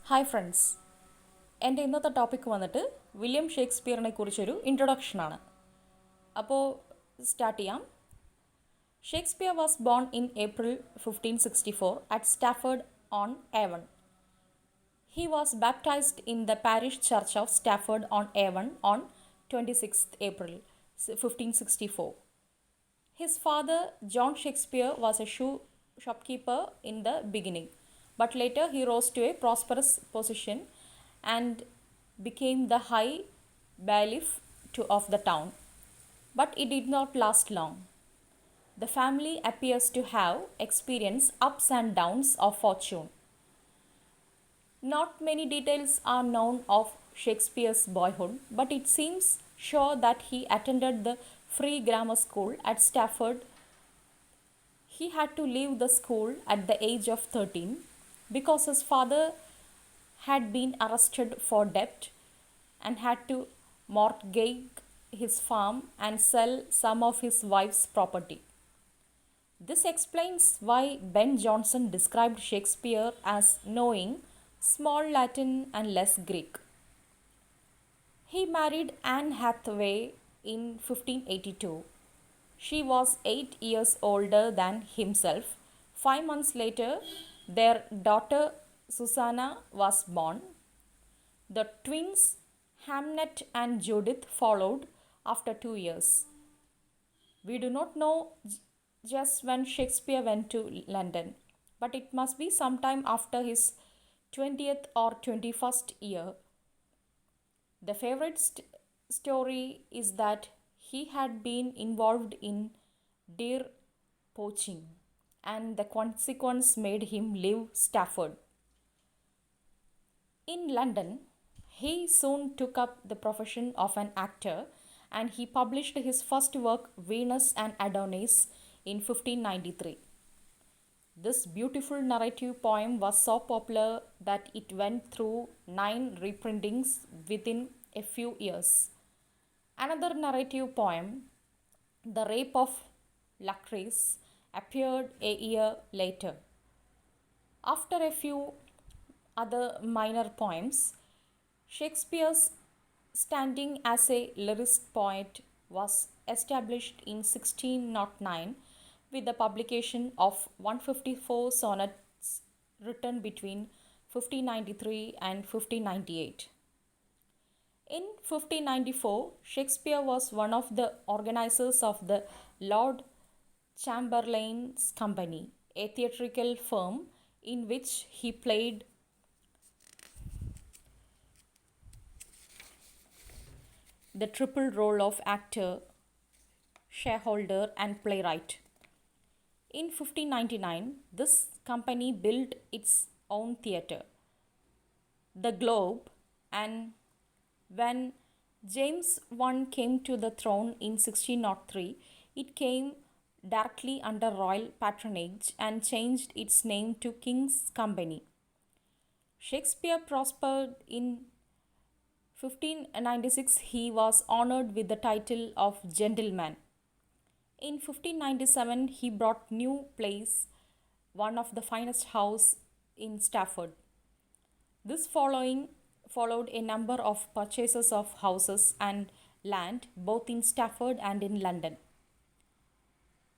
Hi friends, എൻ്റെ ഇന്നത്തെ topic വന്നിട്ട് വില്യം ഷേക്സ്പിയറിനെ കുറിച്ചൊരു ഇൻട്രൊഡക്ഷനാണ്. അപ്പോൾ സ്റ്റാർട്ട് ചെയ്യാം. Shakespeare was born in April 1564 at Stratford on Avon. He was baptized in the parish church of Stafford on Avon on 26th April 1564. His father, John Shakespeare, was a shopkeeper in the beginning, but later he rose to a prosperous position and became the high bailiff of the town. But it did not last long. The family appears to have experienced ups and downs of fortune. Not many details are known of Shakespeare's boyhood, but it seems sure that he attended the free grammar school at Stafford. He had to leave the school at the age of 13 because his father had been arrested for debt and had to mortgage his farm and sell some of his wife's property. This explains why Ben Jonson described Shakespeare as knowing small Latin and less Greek. He married Anne Hathaway in 1582. She was 8 years older than himself. 5 months later, their daughter Susanna was born. The twins Hamnet and Judith followed after 2 years. We do not know just when Shakespeare went to London, but it must be sometime after his 20th or 21st year. The favorite story is that he had been involved in deer poaching, and the consequence made him leave Stafford. In London, he soon took up the profession of an actor, and he published his first work, Venus and Adonis, in 1593. This beautiful narrative poem was so popular that it went through 9 reprintings within a few years. Another narrative poem, The Rape of Lucrece, appeared a year later. After a few other minor poems, Shakespeare's standing as a lyrist poet was established in 1609 with the publication of 154 sonnets written between 1593 and 1598. In 1594, Shakespeare was one of the organizers of the Lord Chamberlain's Company, a theatrical firm in which he played the triple role of actor, shareholder, and playwright. In 1599, this company built its own theatre, the Globe, and when James I came to the throne in 1603, it came directly under royal patronage and changed its name to King's Company. Shakespeare prospered. In 1596, he was honored with the title of gentleman. In 1597, he brought new plays, one of the finest house in Stafford. This followed a number of purchases of houses and land both in Stafford and in London.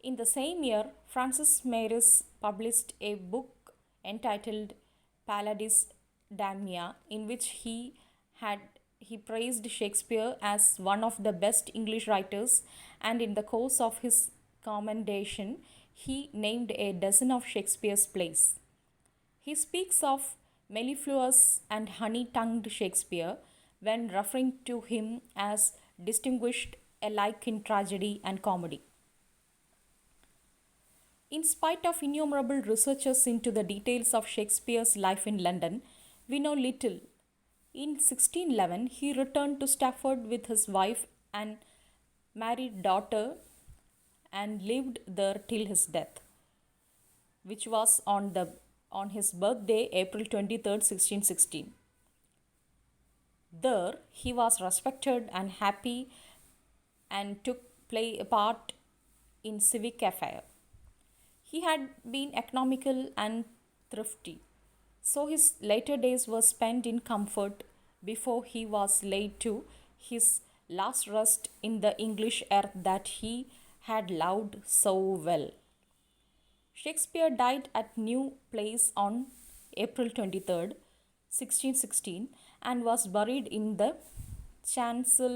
In the same year, Francis Meres published a book entitled Paladis Damnia, in which he praised Shakespeare as one of the best English writers, and in the course of his commendation, he named a dozen of Shakespeare's plays. He speaks of mellifluous and honey-tongued Shakespeare when referring to him as distinguished alike in tragedy and comedy. In spite of innumerable researches into the details of Shakespeare's life in London, we know little. In 1611, he returned to Stafford with his wife and married daughter and lived there till his death, which was on his birthday, April 23rd, 1616. There, he was respected and happy and took part in civic affairs. He had been economical and thrifty. So his later days were spent in comfort before he was laid to his last rest in the English earth that he had loved so well. Shakespeare died at New Place on April 23rd, 1616, and was buried in the chancel,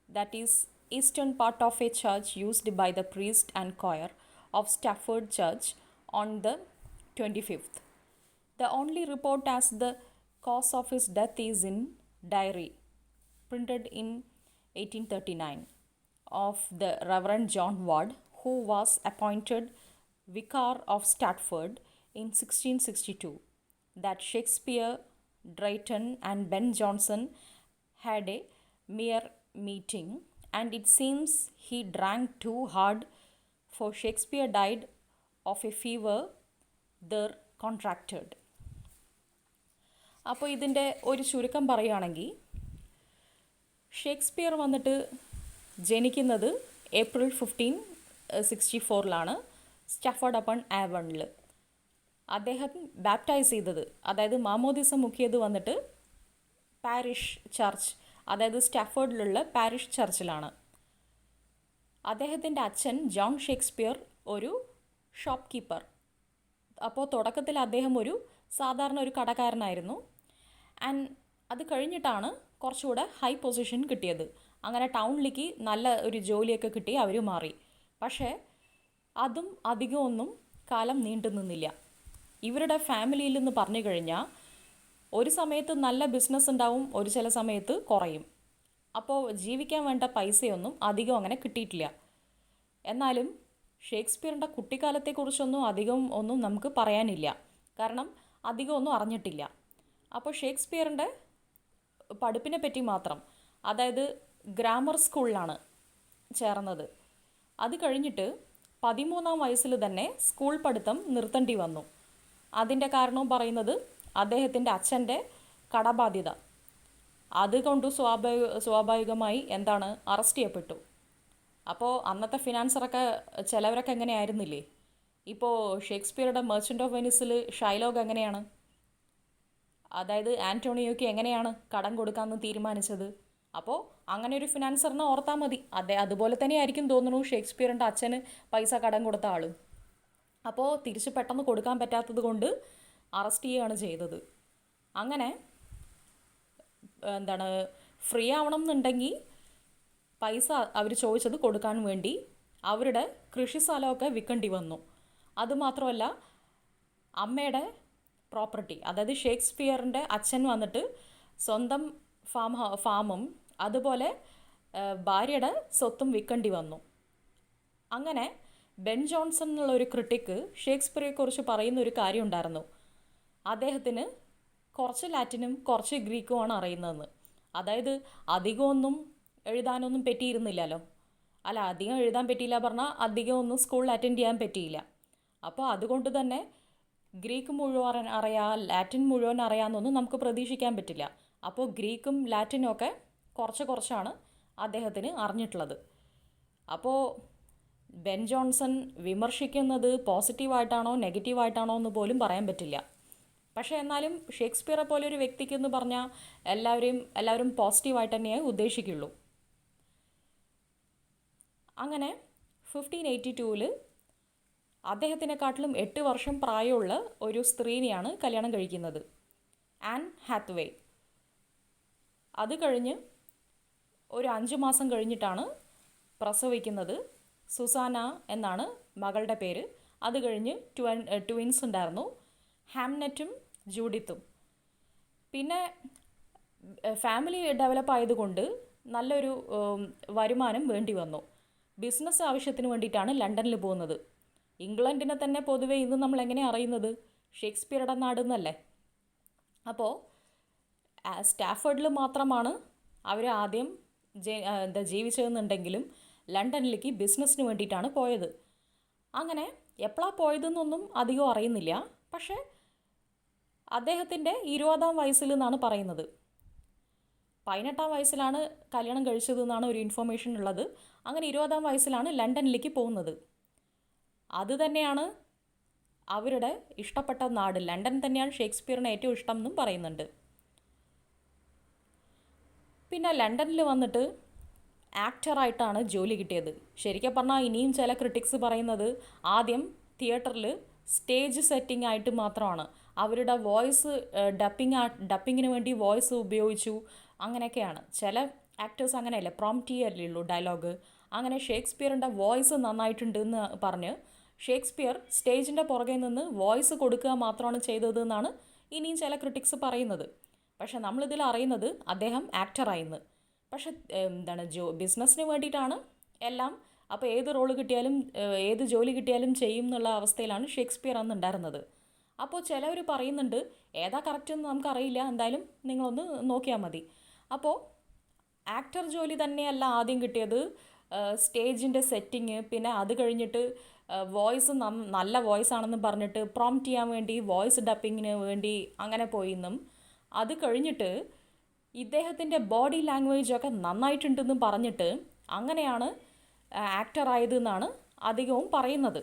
that is eastern part of a church used by the priest and choir of Stafford Church, on the 25th. The only report as the cause of his death is in diary, printed in 1839, of the Reverend John Ward, who was appointed Vicar of Stratford in 1662, that Shakespeare, Drayton, and Ben Jonson had a mere meeting, and it seems he drank too hard, for Shakespeare died of a fever there contracted. അപ്പോൾ ഇതിൻ്റെ ഒരു ചുരുക്കം പറയുകയാണെങ്കിൽ, Shakespeare വന്നിട്ട് ജനിക്കുന്നത് April 1564 Stafford upon ആവണിൽ. അദ്ദേഹം baptise ചെയ്തത്, അതായത് മാമോദിസ മുക്കിയത് വന്നിട്ട് പാരിഷ് ചർച്ച്, അതായത് സ്റ്റാഫോർഡിലുള്ള പാരിഷ് ചർച്ചിലാണ്. അദ്ദേഹത്തിൻ്റെ അച്ഛൻ ജോൺ ഷേക്സ്പിയർ ഒരു ഷോപ്പ് കീപ്പർ. അപ്പോൾ തുടക്കത്തിൽ അദ്ദേഹം ഒരു സാധാരണ ഒരു കടക്കാരനായിരുന്നു. ആൻഡ് അത് കഴിഞ്ഞിട്ടാണ് കുറച്ചുകൂടെ ഹൈ പൊസിഷൻ കിട്ടിയത്. അങ്ങനെ ടൗണിലേക്ക് നല്ല ഒരു ജോലിയൊക്കെ കിട്ടി അവർ മാറി. പക്ഷേ അതും അധികമൊന്നും കാലം നീണ്ടു നിന്നില്ല. ഇവരുടെ ഫാമിലിയിൽ നിന്ന് പറഞ്ഞു കഴിഞ്ഞാൽ ഒരു സമയത്ത് നല്ല ബിസിനസ് ഉണ്ടാവും, ഒരു ചില സമയത്ത് കുറയും. അപ്പോൾ ജീവിക്കാൻ വേണ്ട പൈസയൊന്നും അധികം അങ്ങനെ കിട്ടിയിട്ടില്ല. എന്നാലും ഷേക്സ്പിയറിൻ്റെ കുട്ടിക്കാലത്തെക്കുറിച്ചൊന്നും അധികം ഒന്നും നമുക്ക് പറയാനില്ല, കാരണം അധികം ഒന്നും അറിഞ്ഞിട്ടില്ല. അപ്പോൾ ഷേക്സ്പിയറിൻ്റെ പഠിപ്പിനെ പറ്റി മാത്രം, അതായത് ഗ്രാമർ സ്കൂളിലാണ് ചേർന്നത്. അത് കഴിഞ്ഞിട്ട് 13-ാം വയസ്സിൽ തന്നെ സ്കൂൾ പഠിത്തം നിർത്തേണ്ടി വന്നു. അതിൻ്റെ കാരണവും പറയുന്നത് അദ്ദേഹത്തിൻ്റെ അച്ഛൻ്റെ കടബാധ്യത. അതുകൊണ്ട് സ്വാഭാവികമായി അറസ്റ്റ് ചെയ്യപ്പെട്ടു. അപ്പോൾ അന്നത്തെ ഫിനാൻസറൊക്കെ ചിലവരൊക്കെ എങ്ങനെയായിരുന്നില്ലേ? ഇപ്പോൾ ഷേക്സ്പിയറുടെ മെർച്ചൻ്റ് ഓഫ് വെനീസിൽ ഷൈലോക്ക് എങ്ങനെയാണ്, അതായത് ആൻ്റോണിയോയ്ക്ക് എങ്ങനെയാണ് കടം കൊടുക്കാമെന്ന് തീരുമാനിച്ചത്? അപ്പോൾ അങ്ങനെ ഒരു ഫിനാൻസറിനെ ഓർത്താൽ മതി. അതുപോലെ തന്നെ ആയിരിക്കും തോന്നുന്നു ഷേക്സ്പിയറിൻ്റെ അച്ഛന് പൈസ കടം കൊടുത്ത ആളും. അപ്പോൾ തിരിച്ച് പെട്ടെന്ന് കൊടുക്കാൻ പറ്റാത്തത് കൊണ്ട് അറസ്റ്റ് ചെയ്യുകയാണ് ചെയ്തത്. അങ്ങനെ ഫ്രീ ആവണം എന്നുണ്ടെങ്കിൽ പൈസ അവർ ചോദിച്ചത് കൊടുക്കാൻ വേണ്ടി അവരുടെ കൃഷി സ്ഥലമൊക്കെ വിൽക്കേണ്ടി വന്നു. അതുമാത്രമല്ല, അമ്മയുടെ പ്രോപ്പർട്ടി, അതായത് ഷേക്സ്പിയറിൻ്റെ അച്ഛൻ വന്നിട്ട് സ്വന്തം ഫാമും അതുപോലെ ഭാര്യയുടെ സ്വത്തും വിൽക്കേണ്ടി വന്നു. അങ്ങനെ ബെൻ ജോൺസൺ എന്നുള്ളൊരു ക്രിട്ടിക്ക് ഷേക്സ്പിയറെക്കുറിച്ച് പറയുന്ന ഒരു കാര്യം ഉണ്ടായിരുന്നു. അദ്ദേഹത്തിന് കുറച്ച് ലാറ്റിനും കുറച്ച് ഗ്രീക്കുമാണ് അറിയുന്നതെന്ന്. അതായത് അധികമൊന്നും എഴുതാനൊന്നും പറ്റിയിരുന്നില്ലല്ലോ. അധികം എഴുതാൻ പറ്റിയില്ല പറഞ്ഞാൽ അധികമൊന്നും സ്കൂളിൽ അറ്റൻഡ് ചെയ്യാൻ പറ്റിയില്ല. അപ്പോൾ അതുകൊണ്ട് തന്നെ ഗ്രീക്ക് മുഴുവൻ അറിയാം, ലാറ്റിൻ മുഴുവൻ അറിയാമെന്നൊന്നും നമുക്ക് പ്രതീക്ഷിക്കാൻ പറ്റില്ല. അപ്പോൾ ഗ്രീക്കും ലാറ്റിനും ഒക്കെ കുറച്ചാണ് അദ്ദേഹത്തിന് അറിഞ്ഞിട്ടുള്ളത്. അപ്പോൾ ബെൻ ജോൺസൺ വിമർശിക്കുന്നത് പോസിറ്റീവായിട്ടാണോ നെഗറ്റീവായിട്ടാണോ എന്ന് പോലും പറയാൻ പറ്റില്ല. പക്ഷേ എന്നാലും ഷേക്സ്പിയറെ പോലെ ഒരു വ്യക്തിക്ക് എന്ന് പറഞ്ഞാൽ എല്ലാവരും പോസിറ്റീവായിട്ട് തന്നെയേ ഉദ്ദേശിക്കുള്ളൂ. അങ്ങനെ 1582 അദ്ദേഹത്തിനെക്കാട്ടിലും 8 വർഷം പ്രായമുള്ള ഒരു സ്ത്രീനെയാണ് കല്യാണം കഴിക്കുന്നത്, ആൻ ഹാത്വേ. അത് കഴിഞ്ഞ് ഒരു 5 മാസം കഴിഞ്ഞിട്ടാണ് പ്രസവിക്കുന്നത്. സുസാന എന്നാണ് മകളുടെ പേര്. അത് കഴിഞ്ഞ് ട്വിൻസ് ഉണ്ടായിരുന്നു, ഹാംനെറ്റും ജൂഡിത്തും. പിന്നെ ഫാമിലി ഡെവലപ്പ് ആയതുകൊണ്ട് നല്ലൊരു വരുമാനം വേണ്ടി വന്നു. ബിസിനസ് ആവശ്യത്തിന് വേണ്ടിയിട്ടാണ് ലണ്ടനിൽ പോകുന്നത്. ഇംഗ്ലണ്ടിനെ തന്നെ പൊതുവെ ഇന്ന് നമ്മൾ എങ്ങനെ അറിയുന്നത്? ഷേക്സ്പിയറുടെ നാട് എന്നല്ലേ. അപ്പോൾ സ്റ്റാഫോർഡിൽ മാത്രമാണ് അവർ ആദ്യം ജീവിച്ചതെന്നുണ്ടെങ്കിലും ലണ്ടനിലേക്ക് ബിസിനസ്സിന് വേണ്ടിയിട്ടാണ് പോയത്. അങ്ങനെ എപ്പോഴാണ് പോയതെന്നൊന്നും അധികം അറിയുന്നില്ല. പക്ഷേ അദ്ദേഹത്തിൻ്റെ 20-ാം വയസ്സിൽ എന്നാണ് പറയുന്നത്. 18-ാം വയസ്സിലാണ് കല്യാണം കഴിച്ചതെന്നാണ് ഒരു ഇൻഫർമേഷൻ ഉള്ളത്. അങ്ങനെ 20-ാം വയസ്സിലാണ് ലണ്ടനിലേക്ക് പോകുന്നത്. അത് തന്നെയാണ് അവരുടെ ഇഷ്ടപ്പെട്ട നാട് ലണ്ടൻ തന്നെയാണ് ഷേക്സ്പിയറിന് ഏറ്റവും ഇഷ്ടം എന്നും പറയുന്നുണ്ട്. പിന്നെ ലണ്ടനിൽ വന്നിട്ട് ആക്ടറായിട്ടാണ് ജോലി കിട്ടിയത്. ശരിക്കും പറഞ്ഞാൽ ഇനിയും ചില ക്രിട്ടിക്സ് പറയുന്നത് ആദ്യം തിയേറ്ററിൽ സ്റ്റേജ് സെറ്റിംഗ് ആയിട്ട് മാത്രമാണ്. അവരുടെ വോയിസ് ഡപ്പിങ്ങിന് വേണ്ടി വോയിസ് ഉപയോഗിച്ചു, അങ്ങനെയൊക്കെയാണ്. ചില ആക്ടേഴ്സ് അങ്ങനെയല്ല, പ്രോംപ്റ്റ് ചെയ്യല്ലേ ഉള്ളൂ ഡയലോഗ്. അങ്ങനെ ഷേക്സ്പിയറിൻ്റെ വോയിസ് നന്നായിട്ടുണ്ട് എന്ന് പറഞ്ഞ് ഷേക്സ്പിയർ സ്റ്റേജിൻ്റെ പുറകെ നിന്ന് വോയിസ് കൊടുക്കുക മാത്രമാണ് ചെയ്തതെന്നാണ് ഇനിയും ചില ക്രിട്ടിക്സ് പറയുന്നത്. പക്ഷെ നമ്മളിതിൽ അറിയുന്നത് അദ്ദേഹം ആക്ടറായിന്ന്. പക്ഷെ ബിസിനസ്സിന് വേണ്ടിയിട്ടാണ് എല്ലാം. അപ്പോൾ ഏത് റോള് കിട്ടിയാലും ഏത് ജോലി കിട്ടിയാലും ചെയ്യും എന്നുള്ള അവസ്ഥയിലാണ് ഷേക്സ്പിയർ അന്ന് ഉണ്ടായിരുന്നത്. അപ്പോൾ ചിലവർ പറയുന്നുണ്ട്, ഏതാ കറക്റ്റ് എന്ന് നമുക്കറിയില്ല, എന്തായാലും നിങ്ങളൊന്ന് നോക്കിയാൽ മതി. അപ്പോൾ ആക്ടർ ജോലി തന്നെയല്ല ആദ്യം കിട്ടിയത്, സ്റ്റേജിൻ്റെ സെറ്റിങ്, പിന്നെ അത് കഴിഞ്ഞിട്ട് വോയിസ് നല്ല വോയിസ് ആണെന്ന് പറഞ്ഞിട്ട് പ്രോംപ്റ്റ് ചെയ്യാൻ വേണ്ടി വോയിസ് ഡപ്പിങ്ങിന് വേണ്ടി അങ്ങനെ പോയിന്നും, അത് കഴിഞ്ഞിട്ട് ഇദ്ദേഹത്തിൻ്റെ ബോഡി ലാംഗ്വേജൊക്കെ നന്നായിട്ടുണ്ടെന്ന് പറഞ്ഞിട്ട് അങ്ങനെയാണ് ആക്ടറായതെന്നാണ് അധികവും പറയുന്നത്.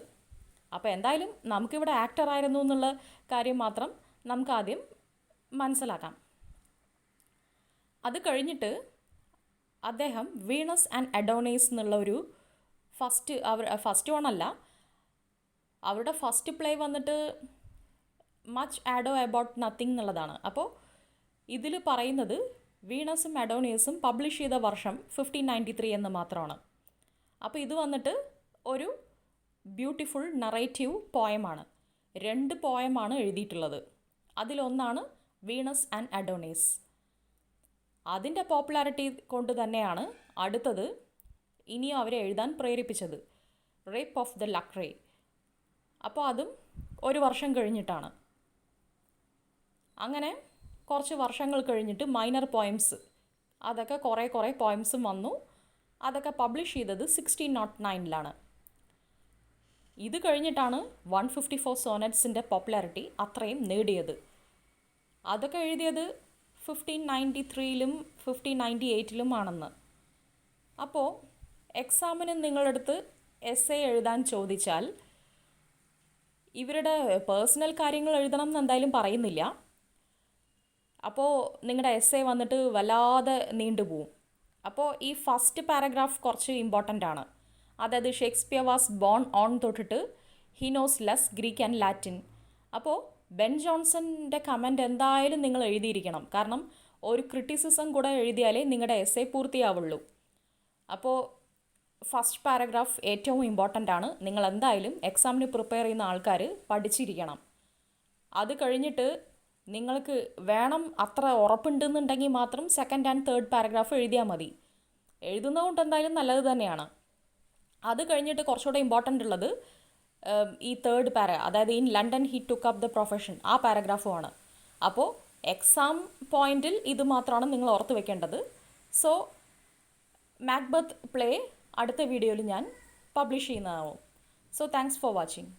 അപ്പോൾ എന്തായാലും നമുക്കിവിടെ ആക്ടറായിരുന്നു എന്നുള്ള കാര്യം മാത്രം നമുക്കാദ്യം മനസ്സിലാക്കാം. അത് കഴിഞ്ഞിട്ട് അദ്ദേഹം വീണസ് ആൻഡ് അഡോണീസ് എന്നുള്ള ഒരു ഫസ്റ്റ് വണ്ണല്ല, അവരുടെ ഫസ്റ്റ് പ്ലേ വന്നിട്ട് മച്ച് ആഡോ അബൌട്ട് നത്തിങ് എന്നുള്ളതാണ്. അപ്പോൾ ഇതിൽ പറയുന്നത് വീണസും അഡോണിയസും പബ്ലിഷ് ചെയ്ത വർഷം 1593 എന്ന് മാത്രമാണ്. അപ്പോൾ ഇത് വന്നിട്ട് ഒരു ബ്യൂട്ടിഫുൾ നറേറ്റീവ് പോയമാണ്. 2 പോയമാണ് എഴുതിയിട്ടുള്ളത്. അതിലൊന്നാണ് വീണസ് ആൻഡ് അഡോണീസ്. അതിൻ്റെ പോപ്പുലാരിറ്റി കൊണ്ട് തന്നെയാണ് അടുത്തത് ഇനിയും അവരെ എഴുതാൻ പ്രേരിപ്പിച്ചത്, റേപ്പ് ഓഫ് ദ ലക്രേ. അപ്പോൾ അതും ഒരു വർഷം കഴിഞ്ഞിട്ടാണ്. അങ്ങനെ കുറച്ച് വർഷങ്ങൾ കഴിഞ്ഞിട്ട് മൈനർ പോയംസ്, അതൊക്കെ കുറേ പോയംസും വന്നു. അതൊക്കെ പബ്ലിഷ് ചെയ്തത് 1609 ഇത് കഴിഞ്ഞിട്ടാണ് 154 സോനറ്റ്സിൻ്റെ പോപ്പുലാരിറ്റി അത്രയും നേടിയത്. അതൊക്കെ എഴുതിയത് 1593 1598 ആണെന്ന്. അപ്പോൾ എക്സാമിന് നിങ്ങളടുത്ത് എസ്സേ എഴുതാൻ ചോദിച്ചാൽ ഇവരുടെ പേഴ്സണൽ കാര്യങ്ങൾ എഴുതണം എന്ന് എന്തായാലും പറയുന്നില്ല. അപ്പോൾ നിങ്ങളുടെ എസ്സേ വന്നിട്ട് വല്ലാതെ നീണ്ടുപോകും. അപ്പോൾ ഈ ഫസ്റ്റ് പാരഗ്രാഫ് കുറച്ച് ഇമ്പോർട്ടൻ്റ് ആണ്. അതായത് ഷേക്സ്പിയർ വാസ് ബോൺ ഓൺ തൊട്ടിട്ട് he knows less Greek and Latin. അപ്പോൾ ബെൻ ജോൺസൻ്റെ കമൻറ്റ് എന്തായാലും നിങ്ങൾ എഴുതിയിരിക്കണം. കാരണം ഒരു ക്രിറ്റിസിസം കൂടെ എഴുതിയാലേ നിങ്ങളുടെ എസ്സേ പൂർത്തിയാവുള്ളൂ. അപ്പോൾ ഫസ്റ്റ് പാരഗ്രാഫ് ഏറ്റവും ഇമ്പോർട്ടൻ്റ് ആണ്. നിങ്ങൾ എന്തായാലും എക്സാമിന് പ്രിപ്പയർ ചെയ്യുന്ന ആൾക്കാർ പഠിച്ചിരിക്കണം. അത് കഴിഞ്ഞിട്ട് നിങ്ങൾക്ക് വേണം അത്ര ഉറപ്പുണ്ടെന്നുണ്ടെങ്കിൽ മാത്രം സെക്കൻഡ് ആൻഡ് തേർഡ് പാരഗ്രാഫ് എഴുതിയാൽ മതി. എഴുതുന്നതുകൊണ്ട് എന്തായാലും നല്ലത് തന്നെയാണ്. അത് കഴിഞ്ഞിട്ട് കുറച്ചുകൂടെ ഇമ്പോർട്ടൻ്റ് ഉള്ളത് ഈ തേർഡ് അതായത് in London he took up the profession, ആ പാരഗ്രാഫുമാണ്. അപ്പോൾ എക്സാം പോയിന്റിൽ ഇത് മാത്രമാണ് നിങ്ങൾ ഓർത്ത് വെക്കേണ്ടത്. സോ മാക്ബത്ത് പ്ലേ അടുത്ത വീഡിയോയിൽ ഞാൻ പബ്ലിഷ് ചെയ്യുന്നതാവും. So thanks for watching.